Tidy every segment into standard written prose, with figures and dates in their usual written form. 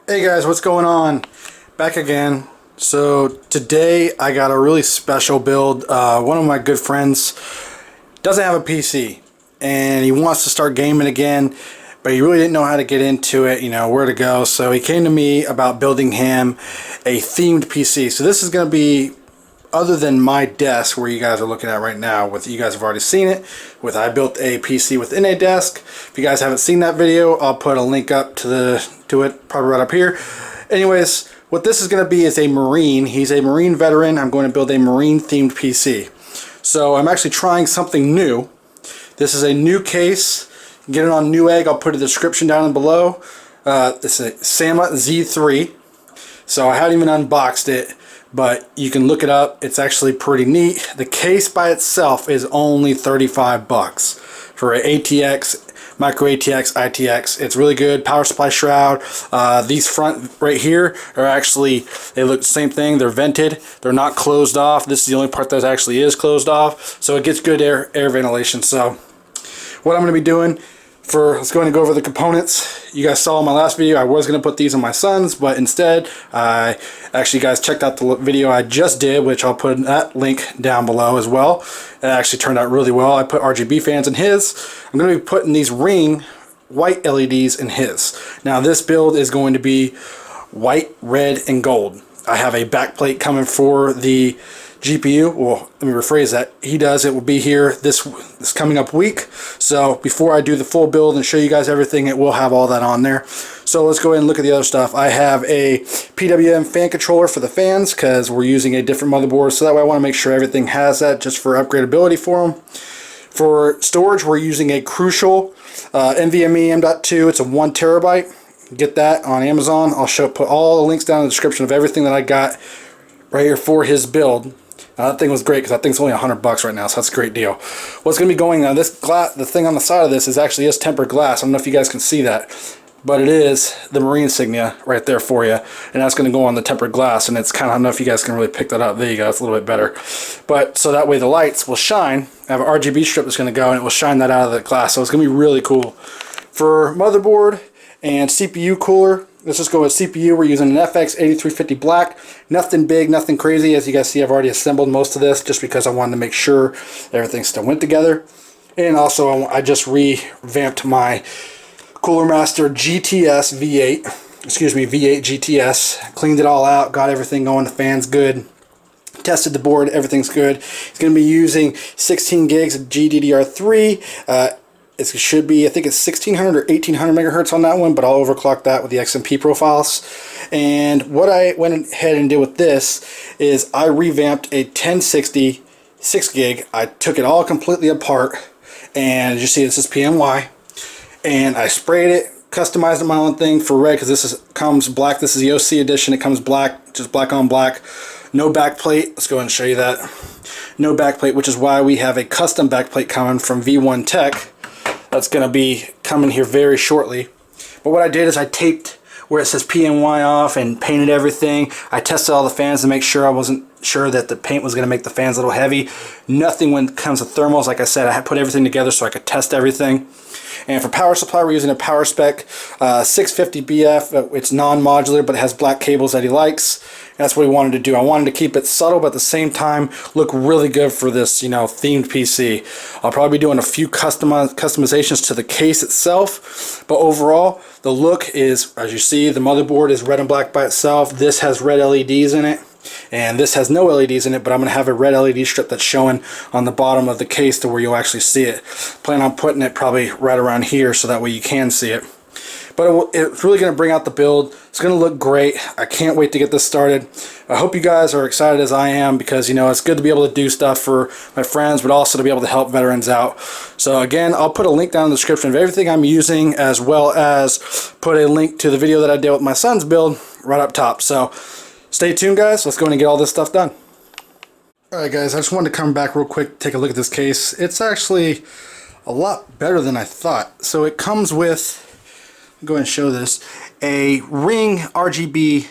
Hey guys, what's going on? Back again. So today I got a really special build. One of my good friends doesn't have a PC and he wants to start gaming again, but he really didn't know how to get into it, where to go. So he came to me about building him a themed PC. So this is going to be, other than my desk where you guys are looking at right now, you guys have already seen it, I built a PC within a desk. If you guys haven't seen that video, I'll put a link up to it, probably right up here. Anyways, what this is going to be is a Marine. He's a Marine veteran. I'm going to build a Marine themed PC. So I'm actually trying something new. This is a new case. You can get it on Newegg. I'll put a description down below. It's a Sama Z3. So I haven't even unboxed it, but you can look it up. It's actually pretty neat. The case by itself is only 35 bucks for an ATX, micro ATX, ITX. It's really good. Power supply shroud. These front right here are actually, they look the same thing. They're vented. They're not closed off. This is the only part that actually is closed off. So it gets good air ventilation. So what I'm going to be doing, let's go ahead and go over the components. You guys saw in my last video I was going to put these on my son's, but instead you guys checked out the video I just did, which I'll put that link down below as well. It actually turned out really well. I put RGB fans in his. I'm going to be putting these ring white LEDs in his. Now this build is going to be white, red, and gold. I have a backplate coming for the GPU. Well, let me rephrase that. He does. It will be here this coming up week. So before I do the full build and show you guys everything, it will have all that on there. So let's go ahead and look at the other stuff. I have a PWM fan controller for the fans because we're using a different motherboard. So that way I want to make sure everything has that just for upgradability for them. For storage, we're using a Crucial NVMe M.2. It's a 1 terabyte. Get that on Amazon. I'll put all the links down in the description of everything that I got right here for his build. That thing was great because I think it's only 100 bucks right now, so that's a great deal. What's going to be going now? This glass, the thing on the side of this is actually tempered glass. I don't know if you guys can see that, but it is the Marine insignia right there for you, and that's going to go on the tempered glass. And it's kind of, I don't know if you guys can really pick that up. There you go. It's a little bit better, but so that way the lights will shine. I have an RGB strip that's going to go, and it will shine that out of the glass. So it's going to be really cool. For motherboard and CPU cooler, let's just go with CPU. We're using an FX 8350 black. Nothing big, nothing crazy. As you guys see, I've already assembled most of this just because I wanted to make sure everything still went together. And also, I just revamped my Cooler Master GTS V8. Excuse me, V8 GTS. Cleaned it all out, got everything going. The fan's good. Tested the board, everything's good. It's going to be using 16 gigs of GDDR3. It should be, I think it's 1600 or 1800 megahertz on that one, but I'll overclock that with the XMP profiles. And what I went ahead and did with this is I revamped a 1060 6 gig. I took it all completely apart, and as you see, this is PNY, and I sprayed it, customized it my own thing for red because comes black. This is the OC edition. It comes black, just black on black. No backplate. Let's go ahead and show you that. No backplate, which is why we have a custom backplate coming from V1 Tech. That's going to be coming here very shortly. But what I did is I taped where it says PNY off and painted everything. I tested all the fans to make sure I wasn't sure that the paint was going to make the fans a little heavy. Nothing when it comes to thermals. Like I said, I had put everything together so I could test everything. And for power supply, we're using a PowerSpec 650 BF. It's non-modular, but it has black cables that he likes. And that's what he wanted to do. I wanted to keep it subtle, but at the same time, look really good for this, themed PC. I'll probably be doing a few customizations to the case itself, but overall, the look is, as you see, the motherboard is red and black by itself. This has red LEDs in it. And this has no LEDs in it, but I'm going to have a red LED strip that's showing on the bottom of the case to where you'll actually see it. Plan on putting it probably right around here so that way you can see it. But it's really going to bring out the build. It's going to look great. I can't wait to get this started. I hope you guys are excited as I am because, it's good to be able to do stuff for my friends, but also to be able to help veterans out. So again, I'll put a link down in the description of everything I'm using, as well as put a link to the video that I did with my son's build right up top. So stay tuned, guys. Let's go and get all this stuff done. Alright guys, I just wanted to come back real quick, take a look at this case. It's actually a lot better than I thought. So it comes with, go ahead and show this, a Ring RGB,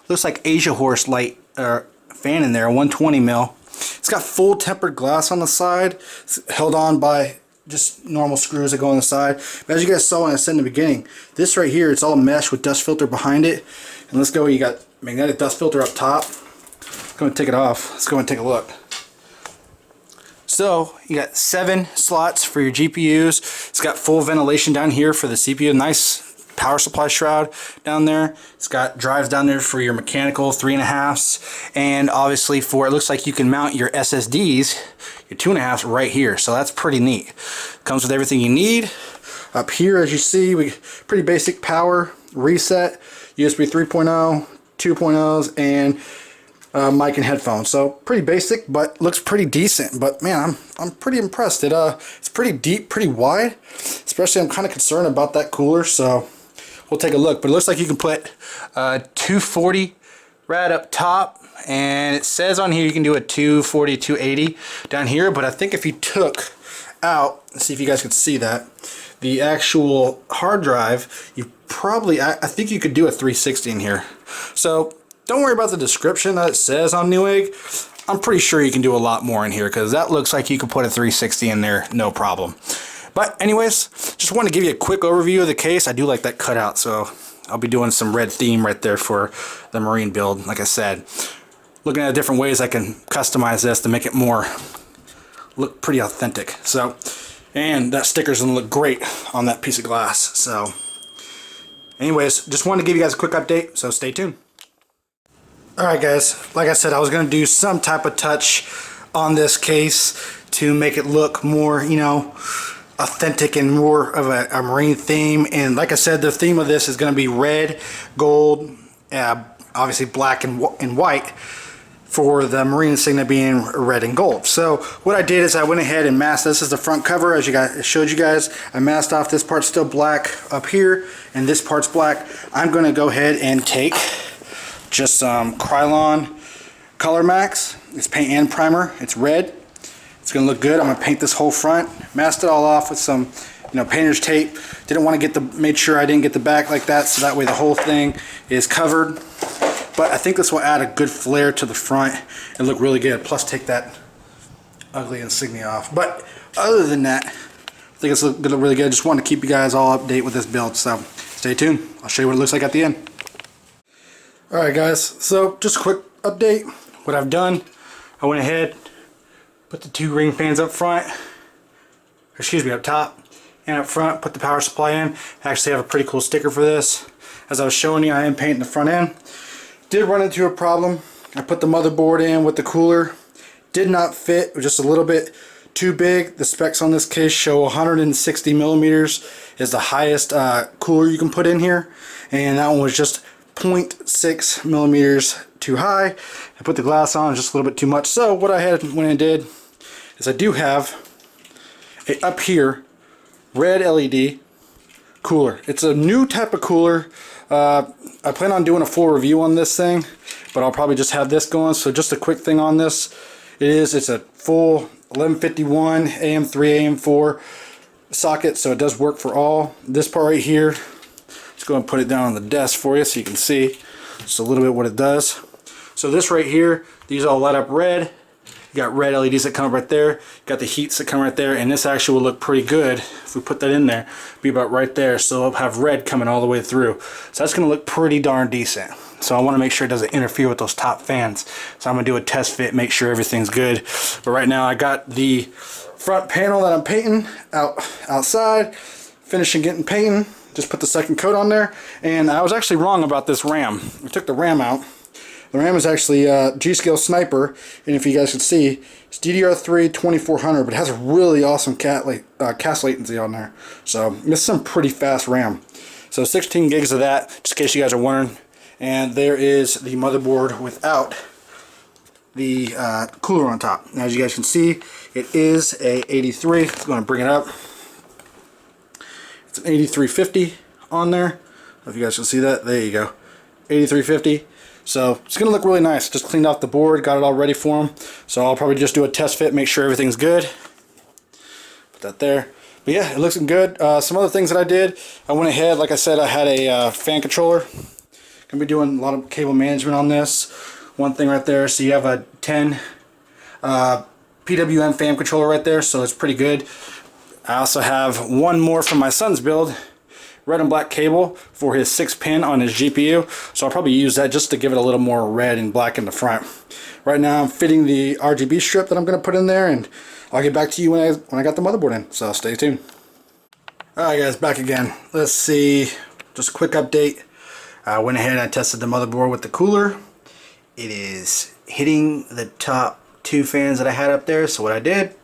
looks like Asia Horse light fan in there, 120 mil. It's got full tempered glass on the side. It's held on by just normal screws that go on the side. But as you guys saw when I said in the beginning, this right here, it's all mesh with dust filter behind it. And let's go, you got magnetic dust filter up top. Let's go and take it off. Let's go and take a look. So you got 7 slots for your GPUs. It's got full ventilation down here for the CPU. Nice power supply shroud down there. It's got drives down there for your mechanical 3.5s, and obviously for, it looks like you can mount your SSDs, your 2.5s right here. So that's pretty neat. Comes with everything you need. Up here, as you see, we pretty basic power reset, USB 3.0, 2.0s, and mic and headphones. So pretty basic, but looks pretty decent. But man, I'm pretty impressed. It's pretty deep, pretty wide. Especially, I'm kind of concerned about that cooler. So we'll take a look. But it looks like you can put 240 right up top, and it says on here you can do a 240, 280 down here. But I think if you took out, let's see if you guys can see that, the actual hard drive, you probably, I think you could do a 360 in here. So don't worry about the description that it says on Newegg. I'm pretty sure you can do a lot more in here, because that looks like you could put a 360 in there, no problem. But anyways, just want to give you a quick overview of the case. I do like that cutout, so I'll be doing some red theme right there for the Marine build. Like I said, looking at different ways I can customize this to make it more look pretty authentic. So, and that sticker's gonna look great on that piece of glass. So anyways, just wanted to give you guys a quick update, so stay tuned. Alright guys, like I said, I was going to do some type of touch on this case to make it look more, you know, authentic and more of a marine theme. And like I said, the theme of this is going to be red, gold, obviously black and white, for the marine insignia being red and gold. So what I did is I went ahead and masked, this is the front cover, as you guys showed you guys. I masked off this part still black up here, and this part's black. I'm going to go ahead and take just some Krylon Color Max. It's paint and primer. It's red. It's gonna look good. I'm gonna paint this whole front. Masked it all off with some, you know, painter's tape. Didn't want to get the, made sure I didn't get the back like that, so that way the whole thing is covered. But I think this will add a good flair to the front and look really good. Plus take that ugly insignia off. But other than that, I think it's gonna look really good. Just wanted to keep you guys all updated with this build. So stay tuned. I'll show you what it looks like at the end. Alright guys, so just a quick update. What I've done, I went ahead, put the 2 ring fans up front, excuse me, up top, and up front, put the power supply in. I actually have a pretty cool sticker for this. As I was showing you, I am painting the front end. Did run into a problem. I put the motherboard in with the cooler. Did not fit, it was just a little bit too big. The specs on this case show 160 millimeters is the highest cooler you can put in here, and that one was just 0.6 millimeters too high. I put the glass on just a little bit too much. So what I had when I did is I do have a up here red LED cooler. It's a new type of cooler. I plan on doing a full review on this thing, but I'll probably just have this going. So just a quick thing on this, it's a full 1151 AM3 AM4 socket, so it does work for all. This part right here, let's go and put it down on the desk for you so you can see just a little bit what it does. So this right here, these all light up red. You got red LEDs that come up right there. You got the heats that come right there, and this actually will look pretty good if we put that in there. Be about right there, so it'll have red coming all the way through. So that's going to look pretty darn decent. So I want to make sure it doesn't interfere with those top fans. So I'm going to do a test fit, make sure everything's good. But right now I got the front panel that I'm painting outside, finishing getting painting. Just put the second coat on there, and I was actually wrong about this RAM. I took the RAM out. The RAM is actually G.Skill Sniper, and if you guys can see, it's DDR3 2400, but it has a really awesome cast latency on there. So this is some pretty fast RAM. So 16 gigs of that, just in case you guys are wondering. And there is the motherboard without the cooler on top. Now, as you guys can see, it is a 83. I'm going to bring it up. It's an 8350 on there. If you guys can see that, there you go, 8350. So it's gonna look really nice. Just cleaned off the board, got it all ready for them. So I'll probably just do a test fit, make sure everything's good. Put that there. But yeah, it looks good. Some other things that I did, I went ahead, like I said, I had a fan controller. Gonna be doing a lot of cable management on this. One thing right there, so you have a 10 PWM fan controller right there, so it's pretty good. I also have one more from my son's build, red and black cable for his 6-pin on his GPU. So I'll probably use that just to give it a little more red and black in the front. Right now I'm fitting the RGB strip that I'm going to put in there, and I'll get back to you when I got the motherboard in. So stay tuned. Alright guys, back again. Let's see, just a quick update. I went ahead and I tested the motherboard with the cooler. It is hitting the top 2 fans that I had up there. So what I did,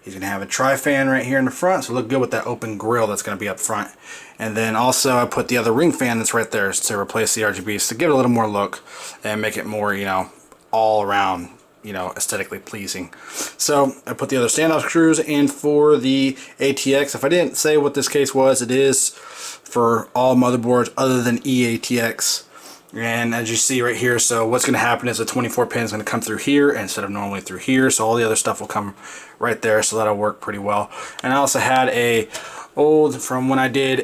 he's going to have a tri-fan right here in the front, so look good with that open grill that's going to be up front. And then also I put the other ring fan that's right there to replace the RGBs to give it a little more look and make it more, you know, all around, you know, aesthetically pleasing. So I put the other standoff screws in for the ATX. If I didn't say what this case was, it is for all motherboards other than eATX. And as you see right here, so what's going to happen is the 24 pin is going to come through here instead of normally through here, so all the other stuff will come right there, so that'll work pretty well. And I also had a old, from when I did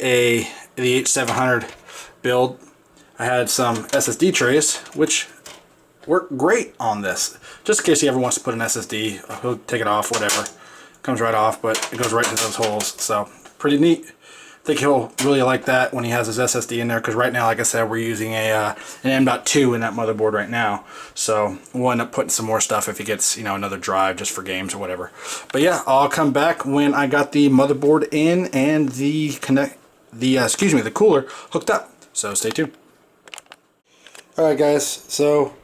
the H700 build, I had some SSD trays which work great on this, just in case he ever wants to put an SSD. He'll take it off, whatever, comes right off, but it goes right into those holes, so pretty neat. I think he'll really like that when he has his SSD in there, because right now, like I said, we're using an M.2 in that motherboard right now. So we'll end up putting some more stuff if he gets, you know, another drive just for games or whatever. But yeah, I'll come back when I got the motherboard in and the cooler hooked up. So stay tuned. All right, guys. So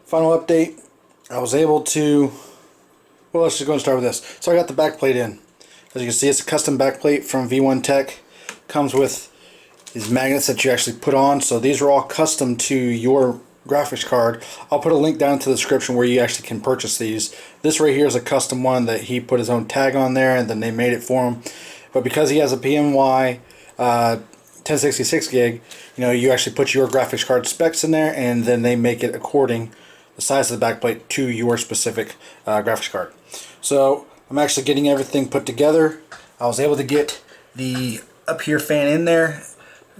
final update. I was able to. Well, let's just go and start with this. So I got the backplate in. As you can see, it's a custom backplate from V1 Tech. Comes with these magnets that you actually put on, so these are all custom to your graphics card. I'll put a link down to the description where you actually can purchase these. This right here is a custom one that he put his own tag on there, and then they made it for him. But because he has a PMY 1066 gig, you know, you actually put your graphics card specs in there, and then they make it according the size of the backplate to your specific graphics card. So I'm actually getting everything put together. I was able to get the up here fan in there.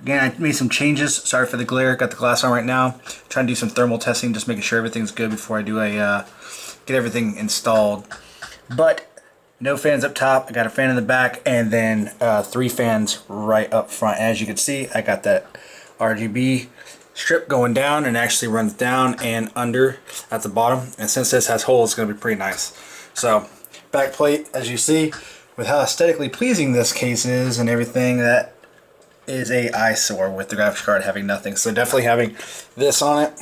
Again, I made some changes. Sorry for the glare. Got the glass on right now. Trying to do some thermal testing, just making sure everything's good before I do get everything installed. But no fans up top. I got a fan in the back, and then 3 fans right up front. As you can see, I got that RGB strip going down, and actually runs down and under at the bottom. And since this has holes, it's going to be pretty nice. So back plate, as you see, with how aesthetically pleasing this case is and everything, that is a eyesore with the graphics card having nothing. So definitely having this on it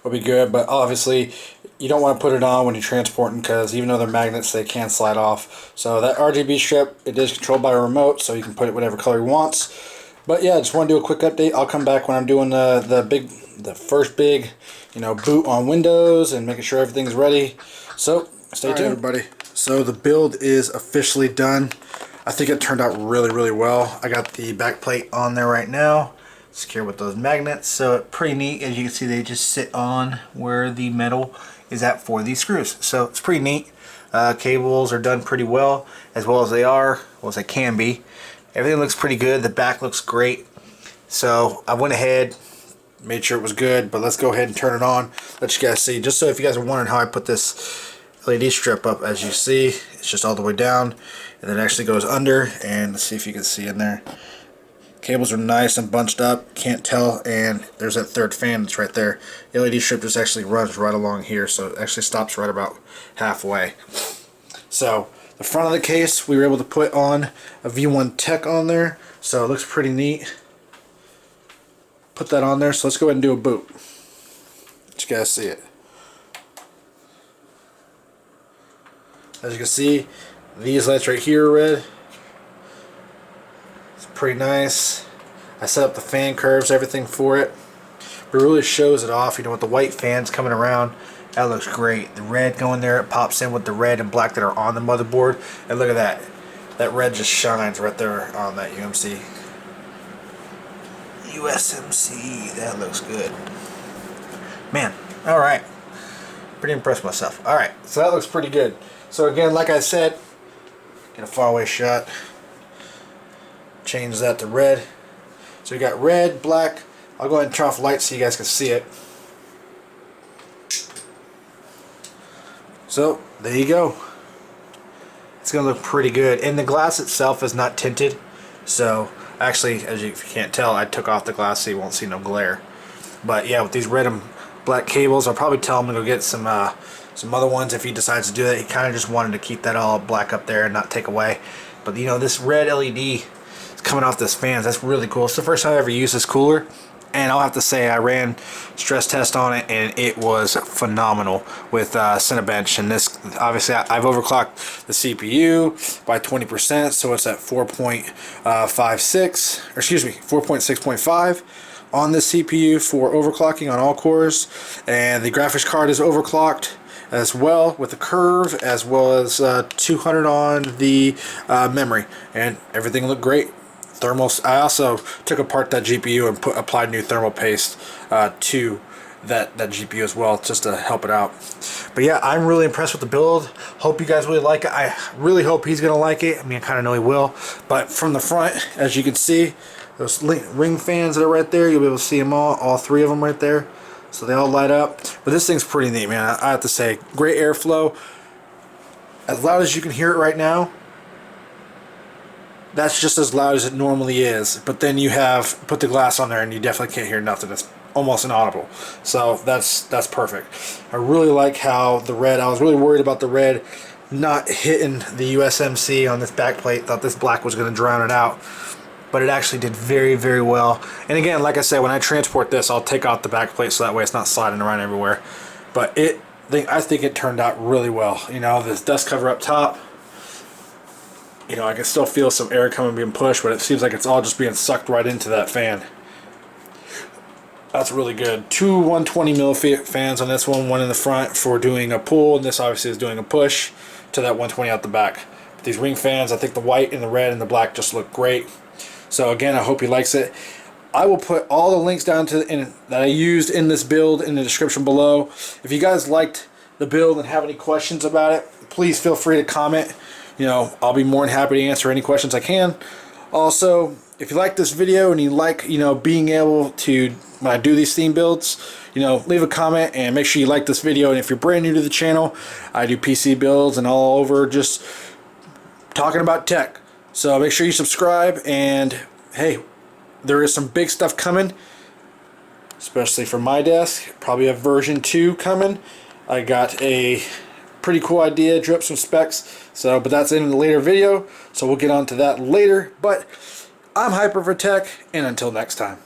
will be good, but obviously you don't want to put it on when you're transporting, because even though they're magnets, they can slide off. So that RGB strip, it is controlled by a remote, so you can put it whatever color you want. But yeah, I just want to do a quick update. I'll come back when I'm doing the first big, you know, boot on Windows and making sure everything's ready. So stay tuned, everybody. So the build is officially done. I think it turned out really, really well. I got the back plate on there right now, secure with those magnets. So it's pretty neat. As you can see, they just sit on where the metal is at for these screws. So it's pretty neat. Cables are done pretty well as they are, well as they can be. Everything looks pretty good. The back looks great. So I went ahead, made sure it was good, but let's go ahead and turn it on. Let you guys see. Just so if you guys are wondering how I put this LED strip up, as you see, it's just all the way down, and then it actually goes under, and let's see if you can see in there. Cables are nice and bunched up, can't tell, and there's that third fan that's right there. The LED strip just actually runs right along here, so it actually stops right about halfway. So the front of the case, we were able to put on a V1 Tech on there, so it looks pretty neat. Put that on there, so let's go ahead and do a boot. Let you guys see it. As you can see, these lights right here are red. It's pretty nice. I set up the fan curves, everything for it. But it really shows it off, you know, with the white fans coming around. That looks great. The red going there, it pops in with the red and black that are on the motherboard. And look at that. That red just shines right there on that UMC. USMC. That looks good. Man, alright. Pretty impressed with myself. Alright, so that looks pretty good. So again, like I said, get a far away shot. Change that to red. So you got red, black. I'll go ahead and turn off the light so you guys can see it. So there you go. it's going to look pretty good. And the glass itself is not tinted. So, actually, as you can't tell, I took off the glass so you won't see no glare. But yeah, with these red and black cables, I'll probably tell him to go get some other ones if he decides to do that. He kind of just wanted to keep that all black up there and not take away. But you know, this red LED is coming off this fan. That's really cool. It's the first time I ever used this cooler. And I'll have to say, I ran stress test on it, and it was phenomenal with Cinebench. And this, obviously, I've overclocked the CPU by 20%, so it's at 4.56, or excuse me, 4.6.5 on this CPU for overclocking on all cores. And the graphics card is overclocked as well with the curve, as well as 200 on the memory, and everything looked great. Thermals. I also took apart that GPU and applied new thermal paste to that GPU as well, just to help it out. But yeah, I'm really impressed with the build. Hope you guys really like it. I really hope he's gonna like it. I mean, I kind of know he will. But from the front, as you can see, those ring fans that are right there, you'll be able to see them all three of them right there. So they all light up. But this thing's pretty neat, man. I have to say, great airflow. As loud as you can hear it right now, that's just as loud as it normally is. But then you have put the glass on there and you definitely can't hear nothing. It's almost inaudible. So that's perfect. I really like how the red, I was really worried about the red not hitting the USMC on this back plate. Thought this black was going to drown it out. But it actually did very, very well. And again, like I said, when I transport this, I'll take out the back plate so that way it's not sliding around everywhere. But I think it turned out really well. You know, this dust cover up top, you know, I can still feel some air coming being pushed, but it seems like it's all just being sucked right into that fan. That's really good. Two 120 mil fans on this one in the front for doing a pull, and this obviously is doing a push to that 120 out the back. But these ring fans, I think the white and the red and the black just look great. So again, I hope he likes it. I will put all the links down to that I used in this build in the description below. If you guys liked the build and have any questions about it, please feel free to comment. You know, I'll be more than happy to answer any questions I can. Also, if you like this video and you like, you know, being able to, when I do these theme builds, you know, leave a comment and make sure you like this video. And if you're brand new to the channel, I do PC builds and all over just talking about tech. So make sure you subscribe, and hey, there is some big stuff coming, especially for my desk. Probably a version 2 coming. I got a pretty cool idea, drew up some specs, so but that's in a later video, so we'll get on to that later. But I'm Hyper for Tech, and until next time.